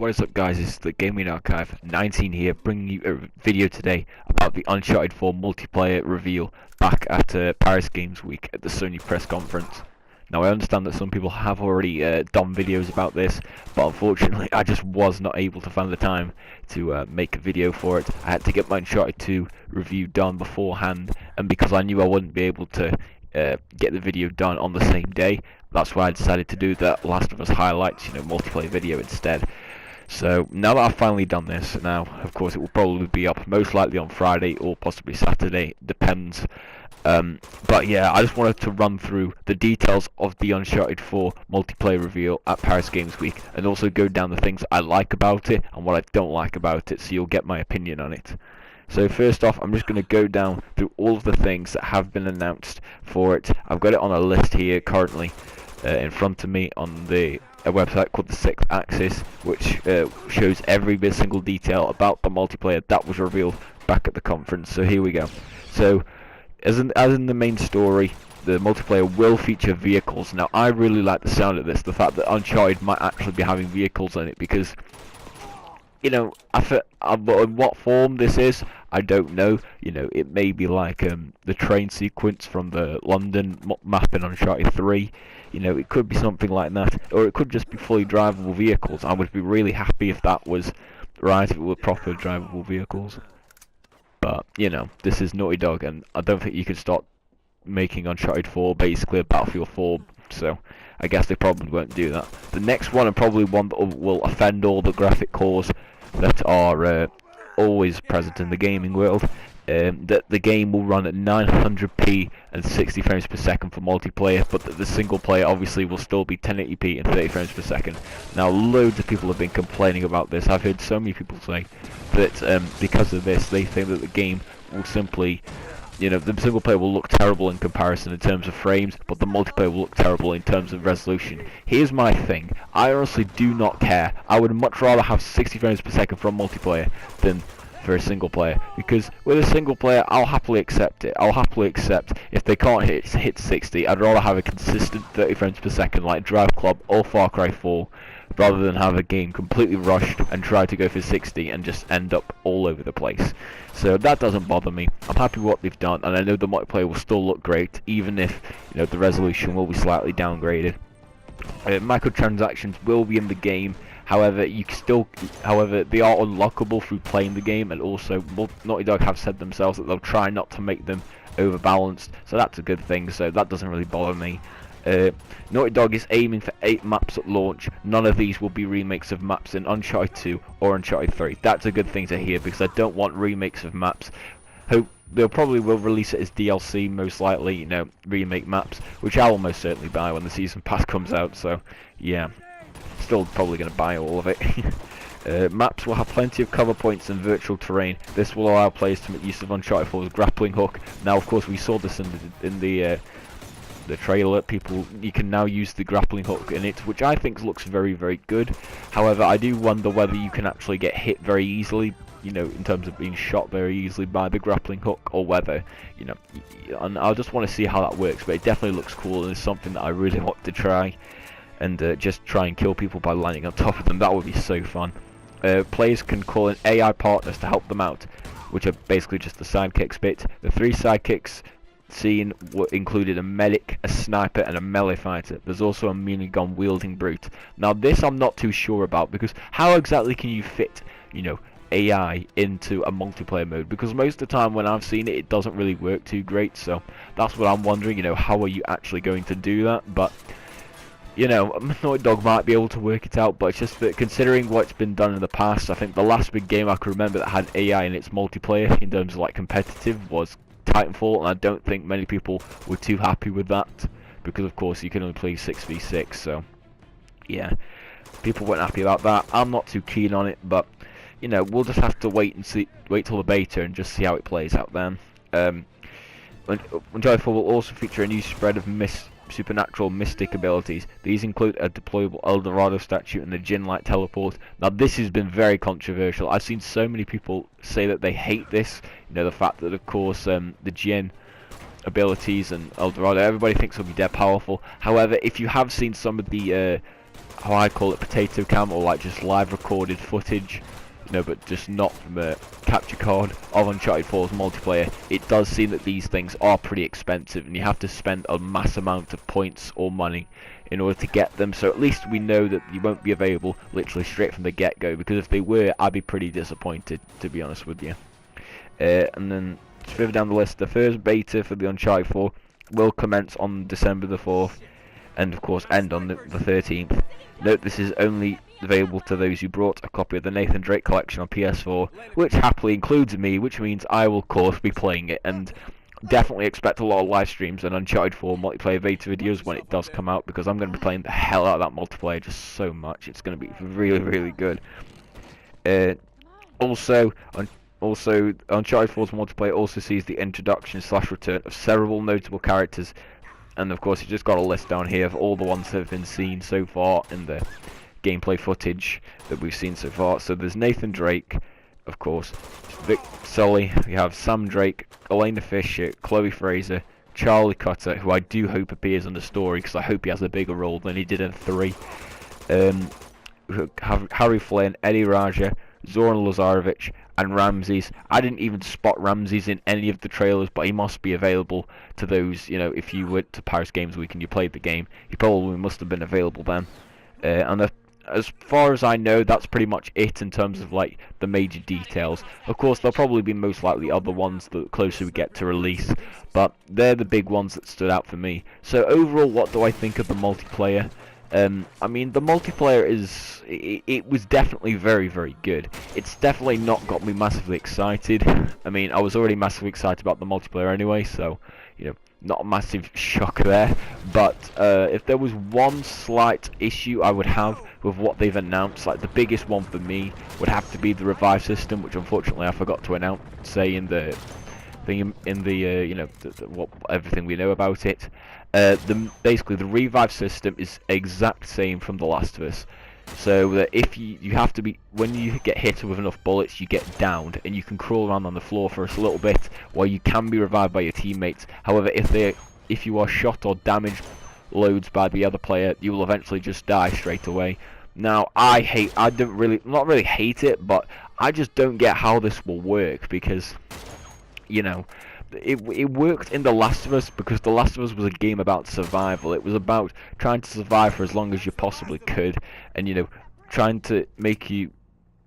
what is up guys, it's the Gaming Archive 19 here, bringing you a video today about the Uncharted 4 multiplayer reveal back at Paris Games Week at the Sony press conference. Now I understand that some people have already done videos about this, but unfortunately I just was not able to find the time to make a video for it. I had to get my Uncharted 2 review done beforehand, and because I knew I wouldn't be able to get the video done on the same day, that's why I decided to do the Last of Us highlights, multiplayer video instead. So now that I've finally done this, now of course it will probably be up most likely on Friday or possibly Saturday, depends. But yeah, I just wanted to run through the details of the Uncharted 4 multiplayer reveal at Paris Games Week, and also go down the things I like about it and what I don't like about it, so you'll get my opinion on it. So first off, I'm just going to go down through all of the things that have been announced for it. I've got it on a list here currently in front of me on a website called the Sixth Axis, which shows every single detail about the multiplayer that was revealed back at the conference. So here we go. So as in the main story, the multiplayer will feature vehicles. Now I really like the sound of this, the fact that Uncharted might actually be having vehicles in it, because in what form this is, I don't know. It may be like the train sequence from the London map in Uncharted 3. It could be something like that, or it could just be fully drivable vehicles. I would be really happy if that was right, if it were proper drivable vehicles. But this is Naughty Dog, and I don't think you can start making Uncharted 4 basically a Battlefield 4. So I guess they probably won't do that. The next one, and probably one that will offend all the graphic cores that are always present in the gaming world, that the game will run at 900p and 60 frames per second for multiplayer, but that the single player obviously will still be 1080p and 30 frames per second. Now loads of people have been complaining about this. I've heard so many people say that because of this they think that the game will simply, the single player will look terrible in comparison in terms of frames, but the multiplayer will look terrible in terms of resolution. Here's my thing. I honestly do not care. I would much rather have 60 frames per second for a multiplayer than for a single player, because with a single player I'll happily accept it. I'll happily accept if they can't hit 60. I'd rather have a consistent 30 frames per second like Drive Club or Far Cry 4, rather than have a game completely rushed and try to go for 60 and just end up all over the place. So that doesn't bother me. I'm happy with what they've done, and I know the multiplayer will still look great, even if the resolution will be slightly downgraded. Microtransactions will be in the game. However, they are unlockable through playing the game, and also Naughty Dog have said themselves that they'll try not to make them overbalanced, so that's a good thing. So that doesn't really bother me. Naughty Dog is aiming for 8 maps at launch. None of these will be remakes of maps in Uncharted 2 or Uncharted 3. That's a good thing to hear, because I don't want remakes of maps. They'll probably will release it as DLC, most likely, remake maps, which I will most certainly buy when the season pass comes out. So yeah, still probably going to buy all of it. Maps will have plenty of cover points and virtual terrain. This will allow players to make use of Uncharted 4's grappling hook. Now of course we saw this in the trailer. You can now use the grappling hook in it, which I think looks very, very good. However, I do wonder whether you can actually get hit very easily, in terms of being shot very easily by the grappling hook, or whether, and I just want to see how that works. But it definitely looks cool, and it's something that I really want to try, and just try and kill people by landing on top of them. That would be so fun. Players can call in AI partners to help them out, which are basically just the sidekicks bit. The 3 sidekicks seen included a medic, a sniper, and a melee fighter. There's also a minigun wielding brute. Now this I'm not too sure about, because how exactly can you fit AI into a multiplayer mode? Because most of the time when I've seen it, it doesn't really work too great. So that's what I'm wondering, how are you actually going to do that? But Naughty Dog might be able to work it out, but it's just that considering what's been done in the past, I think the last big game I can remember that had AI in its multiplayer in terms of like competitive was Titanfall, and I don't think many people were too happy with that, because of course you can only play 6v6. So yeah, people weren't happy about that. I'm not too keen on it, but we'll just have to wait till the beta and just see how it plays out then. Uncharted 4 will also feature a new spread of supernatural mystic abilities. These include a deployable El Dorado statue and the Jinn Light teleport. Now this has been very controversial. I've seen so many people say that they hate this, the fact that of course the Jinn abilities and El Dorado, everybody thinks will be dead powerful. However, if you have seen some of the how I call it, potato cam, or like just live recorded footage, you know, but just not from a capture card of Uncharted 4's multiplayer, it does seem that these things are pretty expensive and you have to spend a mass amount of points or money in order to get them. So at least we know that they won't be available literally straight from the get-go, because if they were, I'd be pretty disappointed, to be honest with you. And then further down the list, the first beta for the Uncharted 4 will commence on December the 4th and of course end on the 13th. Note this is only available to those who brought a copy of the Nathan Drake collection on PS4, which happily includes me, which means I will of course be playing it, and definitely expect a lot of live streams and Uncharted 4 multiplayer beta videos when it does come out, because I'm going to be playing the hell out of that multiplayer just so much. It's going to be really, really good. Also, Uncharted 4's multiplayer also sees the introduction / return of several notable characters, and of course you just got a list down here of all the ones that have been seen so far in the gameplay footage that we've seen so far. So there's Nathan Drake, of course, Vic Sully, we have Sam Drake, Elena Fisher, Chloe Fraser, Charlie Cutter, who I do hope appears in the story because I hope he has a bigger role than he did in 3. Harry Flynn, Eddie Raja, Zoran Lazarevic, and Ramses. I didn't even spot Ramses in any of the trailers, but he must be available to those, you know, if you went to Paris Games Week and you played the game, he probably must have been available then. And as far as I know, that's pretty much it in terms of like the major details. Of course, there'll probably be most likely other ones the closer we get to release, but they're the big ones that stood out for me. So overall, what do I think of the multiplayer? I mean, the multiplayer it was definitely very, very good. It's definitely not got me massively excited. I mean, I was already massively excited about the multiplayer anyway, so, you know, not a massive shock there. But if there was one slight issue I would have with what they've announced, like the biggest one for me would have to be the revive system, which unfortunately I forgot to announce, say in the thing in the you know, what everything we know about it. Basically the revive system is exact same from The Last of Us. So that if you have to be, when you get hit with enough bullets, you get downed and you can crawl around on the floor for a little bit, while you can be revived by your teammates. However, if you are shot or damaged loads by the other player, you will eventually just die straight away. Now I don't really, not really hate it, but I just don't get how this will work, because, you know, it worked in The Last of Us because The Last of Us was a game about survival. It was about trying to survive for as long as you possibly could, and, you know, trying to make you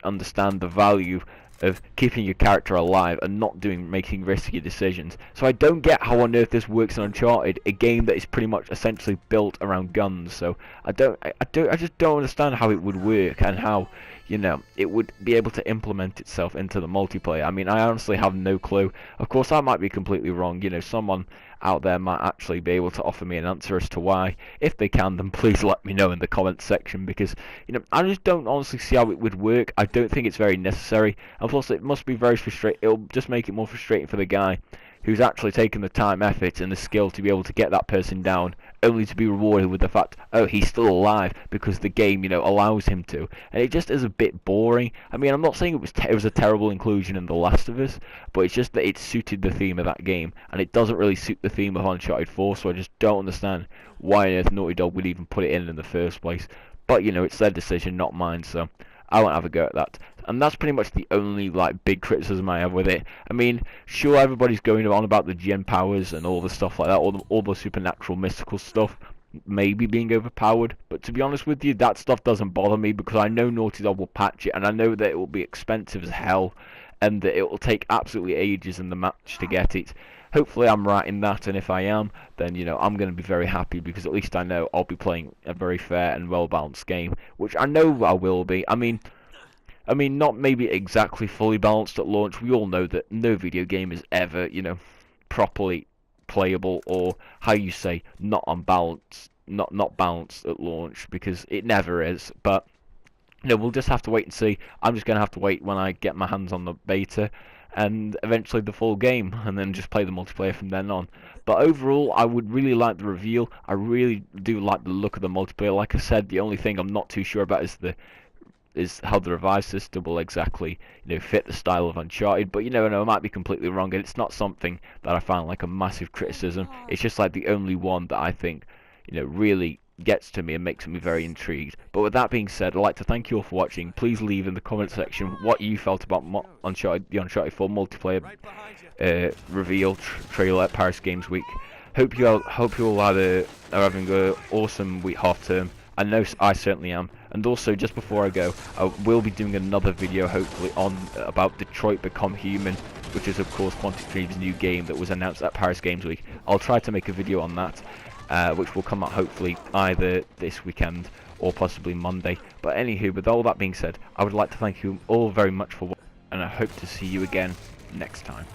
understand the value of keeping your character alive and not making risky decisions. So I don't get how on earth this works in Uncharted, a game that is pretty much essentially built around guns. So I just don't understand how it would work and how, you know, it would be able to implement itself into the multiplayer. I mean, I honestly have no clue. Of course, I might be completely wrong. You know, someone out there might actually be able to offer me an answer as to why. If they can, then please let me know in the comments section, because, you know, I just don't honestly see how it would work. I don't think it's very necessary, and plus it must be very frustrating. It'll just make it more frustrating for the guy who's actually taken the time, effort, and the skill to be able to get that person down, only to be rewarded with the fact, oh, he's still alive, because the game, you know, allows him to. And it just is a bit boring. I mean, I'm not saying it was a terrible inclusion in The Last of Us, but it's just that it suited the theme of that game, and it doesn't really suit the theme of Uncharted 4, so I just don't understand why on earth Naughty Dog would even put it in the first place. But, you know, it's their decision, not mine, so I won't have a go at that. And that's pretty much the only, like, big criticism I have with it. I mean, sure, everybody's going on about the gen powers and all the stuff like that, all the supernatural, mystical stuff maybe being overpowered, but to be honest with you, that stuff doesn't bother me, because I know Naughty Dog will patch it, and I know that it will be expensive as hell, and that it will take absolutely ages in the match to get it. Hopefully I'm right in that, and if I am, then, you know, I'm going to be very happy, because at least I know I'll be playing a very fair and well-balanced game, which I know I will be. I mean, not maybe exactly fully balanced at launch. We all know that no video game is ever, you know, properly playable, or how you say, not unbalanced, not balanced at launch, because it never is. But, you know, we'll just have to wait and see. I'm just going to have to wait when I get my hands on the beta, and eventually the full game, and then just play the multiplayer from then on. But overall, I would really like the reveal. I really do like the look of the multiplayer. Like I said, the only thing I'm not too sure about is how the revive system will exactly, you know, fit the style of Uncharted. But you never know, I might be completely wrong, and it's not something that I find like a massive criticism. It's just like the only one that I think, you know, really gets to me and makes me very intrigued. But with that being said, I'd like to thank you all for watching. Please leave in the comment section what you felt about the Uncharted 4 multiplayer reveal trailer at Paris Games Week. Hope you all are having an awesome week, half term. I know I certainly am. And also, just before I go, I will be doing another video hopefully on about Detroit Become Human, which is of course Quantic Dream's new game that was announced at Paris Games Week. I'll try to make a video on that, which will come out hopefully either this weekend or possibly Monday. But anywho, with all that being said, I would like to thank you all very much for watching, and I hope to see you again next time.